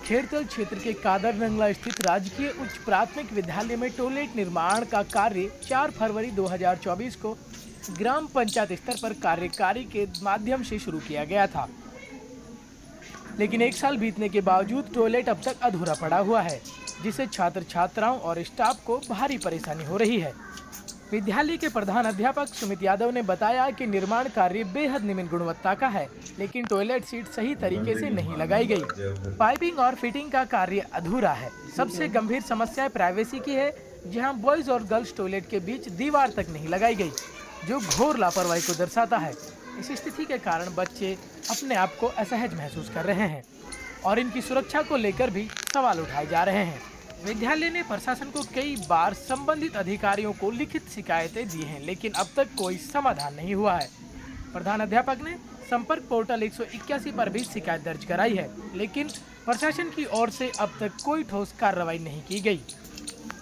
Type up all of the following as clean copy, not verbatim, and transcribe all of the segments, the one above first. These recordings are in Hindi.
खेड़तल क्षेत्र के कादर नंगला स्थित राजकीय उच्च प्राथमिक विद्यालय में टॉयलेट निर्माण का कार्य 4 फरवरी 2024 को ग्राम पंचायत स्तर पर कार्यकारी के माध्यम से शुरू किया गया था। लेकिन एक साल बीतने के बावजूद टॉयलेट अब तक अधूरा पड़ा हुआ है, जिससे छात्र छात्राओं और स्टाफ को भारी परेशानी हो रही है। विद्यालय के प्रधान अध्यापक सुमित यादव ने बताया कि निर्माण कार्य बेहद निम्न गुणवत्ता का है, लेकिन टॉयलेट सीट सही तरीके से नहीं लगाई गई। पाइपिंग और फिटिंग का कार्य अधूरा है। सबसे गंभीर समस्या प्राइवेसी की है, जहां बॉयज और गर्ल्स टॉयलेट के बीच दीवार तक नहीं लगाई गई, जो घोर लापरवाही को दर्शाता है। इस स्थिति के कारण बच्चे अपने आप को असहज महसूस कर रहे हैं और इनकी सुरक्षा को लेकर भी सवाल उठाए जा रहे हैं। विद्यालय ने प्रशासन को कई बार संबंधित अधिकारियों को लिखित शिकायतें दी हैं, लेकिन अब तक कोई समाधान नहीं हुआ है। प्रधान अध्यापक ने संपर्क पोर्टल 181 पर भी शिकायत दर्ज कराई है, लेकिन प्रशासन की ओर से अब तक कोई ठोस कार्रवाई नहीं की गई।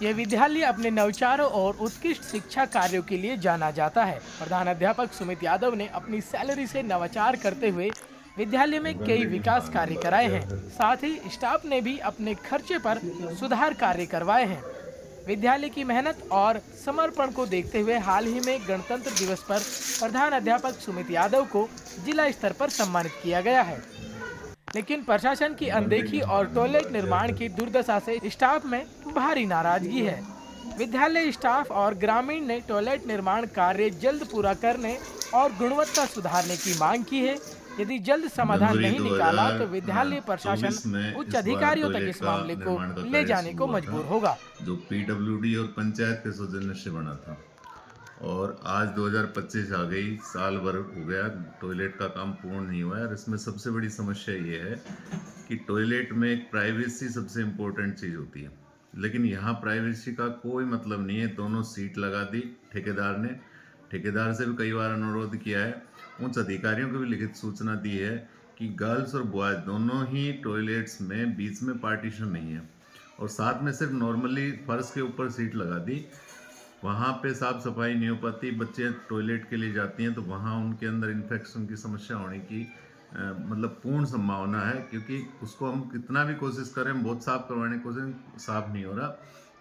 यह विद्यालय अपने नवाचारों और उत्कृष्ट शिक्षा कार्यों के लिए जाना जाता है। प्रधान अध्यापक सुमित यादव ने अपनी सैलरी से नवाचार करते हुए विद्यालय में कई विकास कार्य कराए हैं। साथ ही स्टाफ ने भी अपने खर्चे पर सुधार कार्य करवाए हैं। विद्यालय की मेहनत और समर्पण को देखते हुए हाल ही में गणतंत्र दिवस पर प्रधान अध्यापक सुमित यादव को जिला स्तर पर सम्मानित किया गया है, लेकिन प्रशासन की अनदेखी और टॉयलेट निर्माण की दुर्दशा से स्टाफ में भारी नाराजगी है। विद्यालय स्टाफ और ग्रामीण ने टॉयलेट निर्माण कार्य जल्द पूरा करने और गुणवत्ता सुधारने की मांग की है। यदि जल्द समाधान जनवरी नहीं निकाला तो विद्यालय 2024 प्रशासन में उच्च इस बार अधिकारियों तक टॉयलेट इस का मामले को निर्माण का ले कार्य जाने शुरू को हुआ मजबूर था, होगा। जो पीडब्ल्यूडी और पंचायत के सौजन्य से बना था। और आज 2025 आ गई, साल भर हो गया, टॉयलेट का काम पूर्ण नहीं हुआ है। और इसमें सबसे बड़ी समस्या ये है कि टॉयलेट में एक प्राइवेसी सबसे इम्पोर्टेंट चीज़ होती है, लेकिन यहाँ प्राइवेसी का कोई मतलब नहीं है। दोनों सीट लगा दी ठेकेदार ने। ठेकेदार से भी कई बार अनुरोध किया है, उच्च अधिकारियों को भी लिखित सूचना दी है कि गर्ल्स और बॉयज दोनों ही टॉयलेट्स में बीच में पार्टीशन नहीं है, और साथ में सिर्फ नॉर्मली फर्श के ऊपर सीट लगा दी। वहाँ पे साफ सफाई नहीं हो पाती, बच्चे टॉयलेट के लिए जाती हैं तो वहाँ उनके अंदर इन्फेक्शन की समस्या होने की मतलब पूर्ण संभावना है, क्योंकि उसको हम कितना भी कोशिश करें, हम बहुत साफ करवाने की कोशिश, साफ नहीं हो रहा।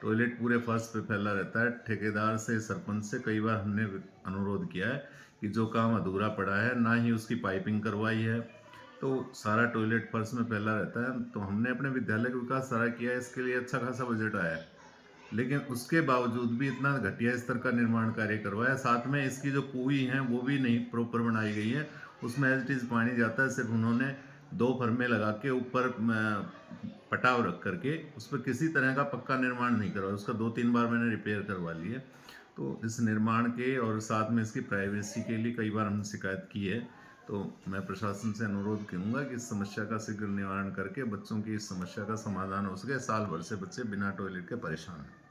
टॉयलेट पूरे फर्श पे फैला रहता है। ठेकेदार से, सरपंच से कई बार हमने अनुरोध किया है कि जो काम अधूरा पड़ा है, ना ही उसकी पाइपिंग करवाई है, तो सारा टॉयलेट फर्श में फैला रहता है। तो हमने अपने विद्यालय का विकास सारा किया है, इसके लिए अच्छा खासा बजट आया है, लेकिन उसके बावजूद भी इतना घटिया स्तर का निर्माण कार्य करवाया। साथ में इसकी जो कुएं हैं वो भी नहीं प्रॉपर बनाई गई है, उसमें एज इट इज पानी जाता है। सिर्फ उन्होंने 2 फर्मे लगा के ऊपर पटाव रख करके उस पर किसी तरह का पक्का निर्माण नहीं करवाया। उसका 2-3 बार मैंने रिपेयर करवा ली है। तो इस निर्माण के और साथ में इसकी प्राइवेसी के लिए कई बार हमने शिकायत की है। तो मैं प्रशासन से अनुरोध करूंगा कि इस समस्या का शीघ्र निवारण करके बच्चों की इस समस्या का समाधान हो सके। साल भर से बच्चे बिना टॉयलेट के परेशान हैं।